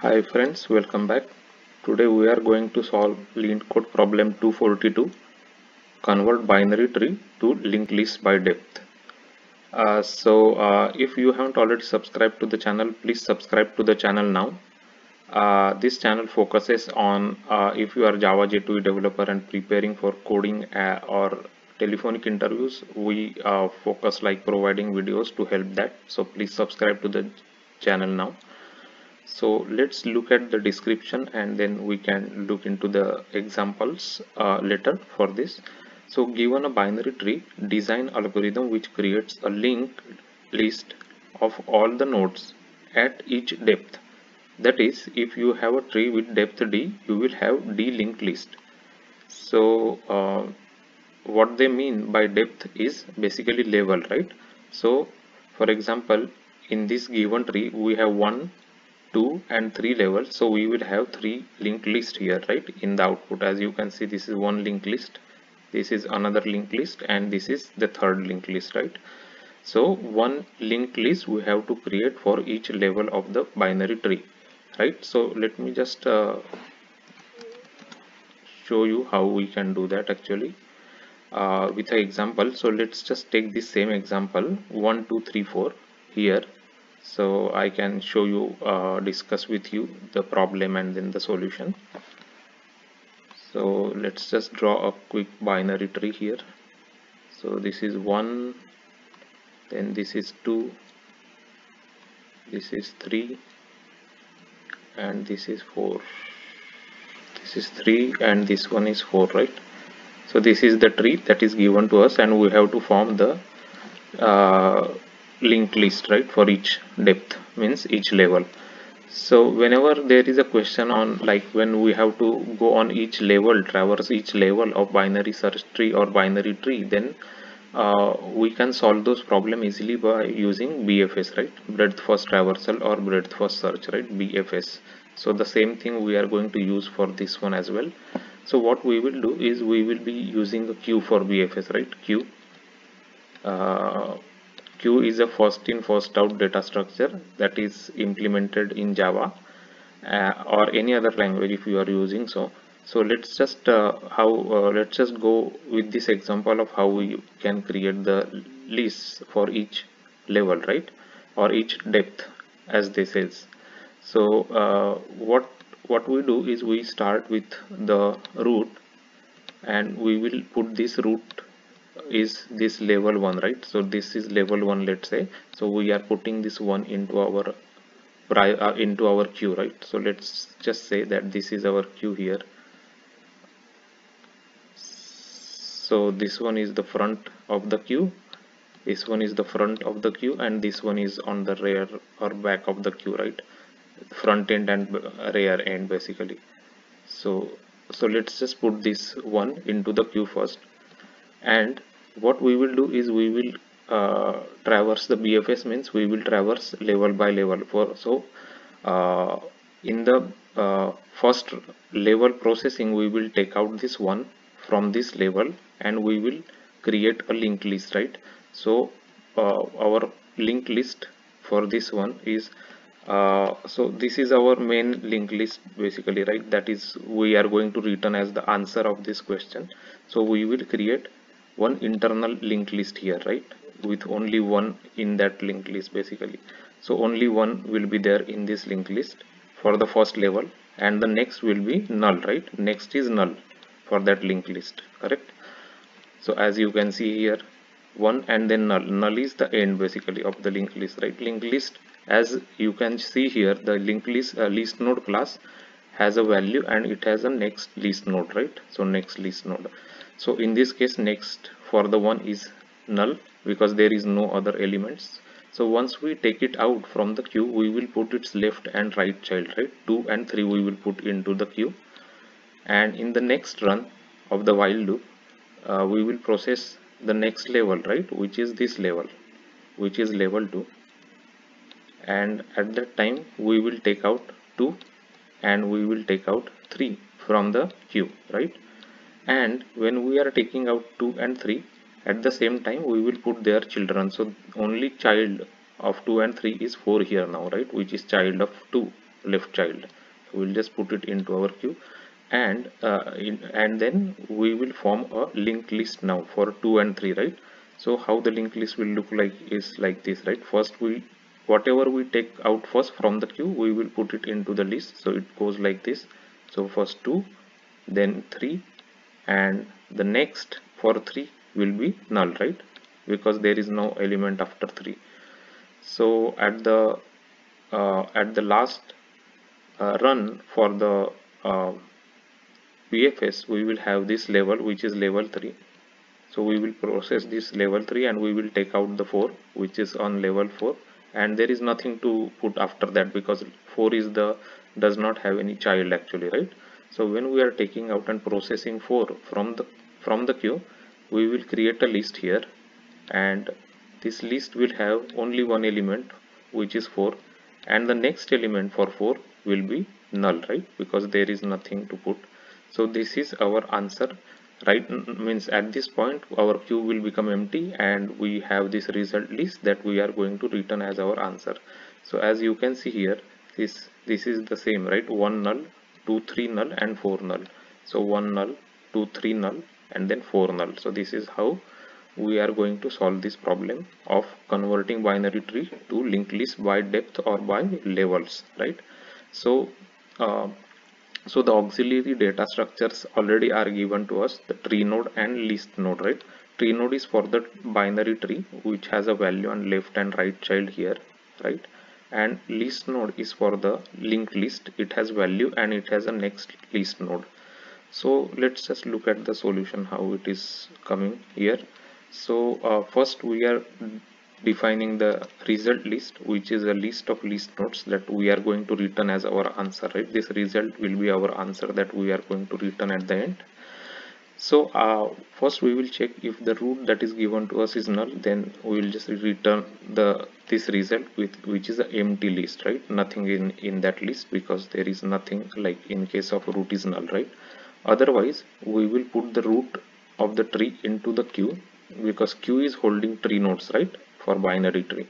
Hi friends, welcome back. Today we are going to solve LeetCode problem 242, convert binary tree to linked list by depth. If you haven't already subscribed to the channel, please subscribe to the channel now. This channel focuses on if you are Java J2E developer and preparing for coding or telephonic interviews, we focus like providing videos to help that. So please subscribe to the channel now. So let's look at the description and then we can look into the examples later for this. So given a binary tree, design algorithm which creates a linked list of all the nodes at each depth. That is, if you have a tree with depth d, you will have d linked list. So what they mean by depth is basically level, right? So for example, in this given tree we have 1, 2 and 3 levels, so we will have 3 linked list here, right? In the output, as you can see, this is one linked list, this is another linked list, and this is the third linked list, right? So one linked list we have to create for each level of the binary tree, right? So let me just show you how we can do that actually with an example. So let's just take this same example 1 2 3 4 here, so I can show you discuss with you the problem and then the solution. So let's just draw a quick binary tree here. So this is 1, then this is 2, this is 3, and this is 4, this is 3, and this one is 4, right? So this is the tree that is given to us, and we have to form the linked list, right, for each depth, means each level. So whenever there is a question on like when we have to go on each level, traverse each level of binary search tree or binary tree, then we can solve those problem easily by using BFS, right? Breadth first traversal or breadth first search, right? BFS. So the same thing we are going to use for this one as well. So what we will do is we will be using a queue for BFS, right? Queue. Queue is a first in first out data structure that is implemented in Java or any other language if you are using. So let's just let's just go with this example of how we can create the lists for each level, right, or each depth, as this says. So what we do is we start with the root, and we will put this root is this level 1, right? So this is level 1, let's say. So we are putting this one into our queue, right? So let's just say that this is our queue here. So this one is the front of the queue, this one is the front of the queue, and this one is on the rear or back of the queue, right? Front end and rear end basically. So let's just put this one into the queue first, and what we will do is we will traverse the BFS, means we will traverse level by level. Uh, in the first level processing, we will take out this one from this level and we will create a linked list, right? So our linked list for this one is so this is our main linked list basically, right? That is we are going to return as the answer of this question. So we will create one internal linked list here, right, with only one in that linked list basically. So only one will be there in this linked list for the first level, and the next will be null, right? Next is null for that linked list, correct? So as you can see here, one and then null is the end basically of the linked list, right? Linked list, as you can see here, the linked list list node class has a value and it has a next list node, right? So next list node. So in this case, next for the one is null because there is no other elements. So once we take it out from the queue, we will put its left and right child, right? 2 and 3 we will put into the queue, and in the next run of the while loop, we will process the next level, right, which is this level, which is level 2, and at that time we will take out 2 and we will take out 3 from the queue, right? And when we are taking out 2 and 3, at the same time we will put their children. So only child of 2 and 3 is 4 here now, right, which is child of 2, left child. We'll just put it into our queue, and and then we will form a linked list now for 2 and 3, right? So how the linked list will look like is like this, right? First, whatever we take out first from the queue, we will put it into the list. So it goes like this. So first 2, then 3, and the next for 3 will be null, right? Because there is no element after 3. So at the last run for the BFS, we will have this level, which is level 3. So we will process this level 3 and we will take out the 4, which is on level 4, and there is nothing to put after that because 4 is the does not have any child actually, right? So when we are taking out and processing 4 from the queue, we will create a list here, and this list will have only one element, which is 4, and the next element for 4 will be null, right? Because there is nothing to put. So this is our answer, right? Means at this point our queue will become empty and we have this result list that we are going to return as our answer. So as you can see here, this is the same, right? 1 null, 2 3 null, and 4 null. So 1 null, 2 3 null, and then 4 null. So this is how we are going to solve this problem of converting binary tree to linked list by depth or by levels, right? So uh, so the auxiliary data structures already are given to us, the tree node and list node, right? Tree node is for the binary tree which has a value on left and right child here, right? And list node is for the linked list. It has value and it has a next list node. So let's just look at the solution, how it is coming here. So first we are defining the result list, which is a list of list nodes that we are going to return as our answer, right? This result will be our answer that we are going to return at the end. So first we will check if the root that is given to us is null, then we will just return this result with which is an empty list, right? Nothing in that list because there is nothing, like in case of root is null, right? Otherwise we will put the root of the tree into the queue because queue is holding tree nodes, right, for binary tree.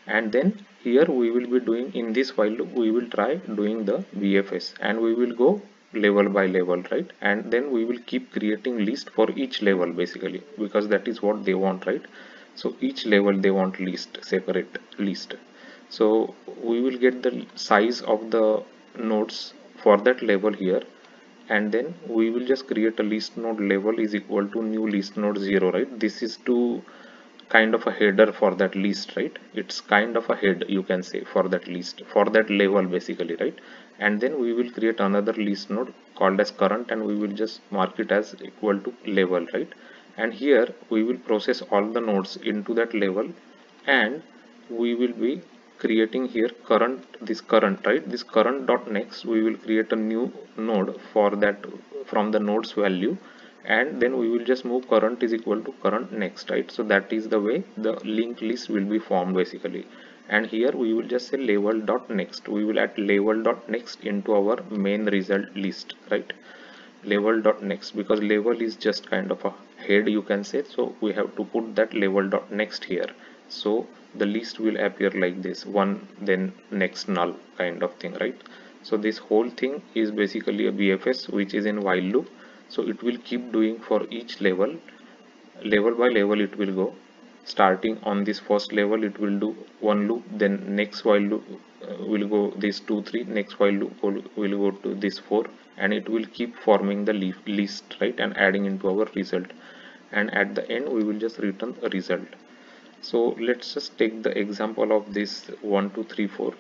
And then here we will be doing, in this while loop we will try doing the BFS and we will go level by level, right? And then we will keep creating list for each level basically, because that is what they want, right? So each level they want list, separate list. So we will get the size of the nodes for that level here, and then we will just create a list node level is equal to new list node 0, right? This is to kind of a header for that list, right? It's kind of a head, you can say, for that list, for that level basically, right? And then we will create another list node called as current and we will just mark it as equal to level, right? And here we will process all the nodes into that level, and we will be creating here current, this current, right? This current dot next, we will create a new node for that from the nodes value, and then we will just move current is equal to current next, right? So that is the way the linked list will be formed basically. And here we will just say level dot next, we will add level dot next into our main result list, right? Level dot next, because level is just kind of a head, you can say, so we have to put that level dot next here. So the list will appear like this, one then next null kind of thing, right? So this whole thing is basically a BFS which is in while loop. So it will keep doing for each level, level by level it will go. Starting on this first level it will do one loop, then next while loop will go this 2 3, next while loop will go to this 4, and it will keep forming the list, right, and adding into our result, and at the end we will just return a result. So let's just take the example of this 1 2 3 4.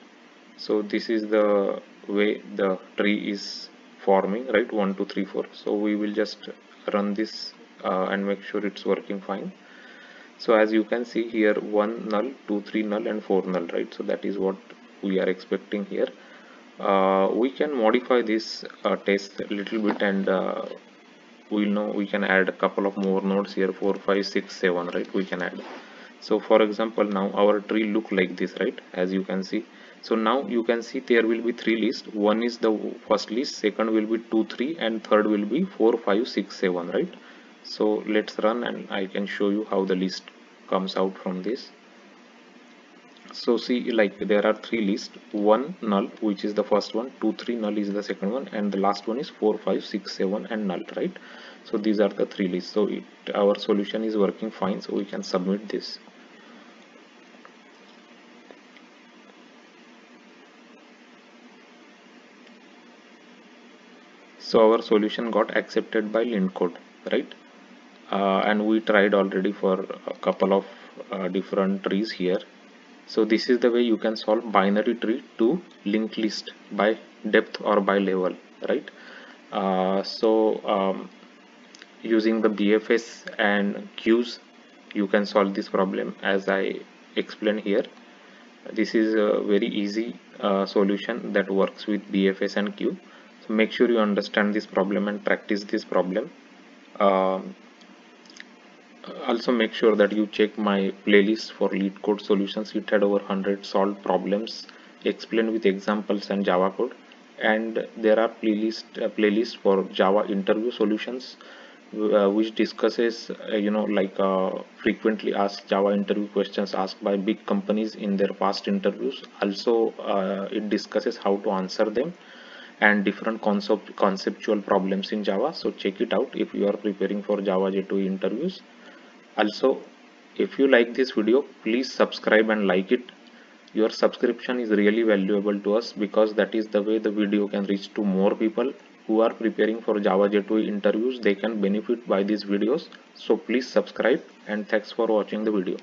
So this is the way the tree is forming, right? 1 2 3 4. So we will just run this and make sure it's working fine. So as you can see here, 1 null, 2 3 null, and 4 null, right? So that is what we are expecting here. We can modify this test a little bit, and we can add a couple of more nodes here, 4 5 6 7, right? We can add. So for example, now our tree look like this, right? As you can see. So now you can see there will be 3 lists. One is the first list, second will be 2 3, and third will be 4 5 6 7, right? So let's run and I can show you how the list comes out from this. So see, like there are three lists: one null, which is the first one; 2 3 null is the second one; and the last one is 4 5 6 7 and null, right? So these are the three lists. So our solution is working fine, so we can submit this. So our solution got accepted by LintCode, right? And we tried already for a couple of different trees here. So this is the way you can solve binary tree to linked list by depth or by level, right? Using the BFS and queues, you can solve this problem as I explained here. This is a very easy solution that works with BFS and queue. So make sure you understand this problem and practice this problem. Um, Also make sure that you check my playlist for LeetCode solutions. It had over 100 solved problems explained with examples and Java code. And there are playlist for Java interview solutions, which discusses frequently asked Java interview questions asked by big companies in their past interviews. Also it discusses how to answer them and different conceptual problems in Java. So check it out if you are preparing for Java J2E interviews. Also, if you like this video, please subscribe and like it. Your subscription is really valuable to us, because that is the way the video can reach to more people who are preparing for Java J2E interviews. They can benefit by these videos. So please subscribe, and thanks for watching the video.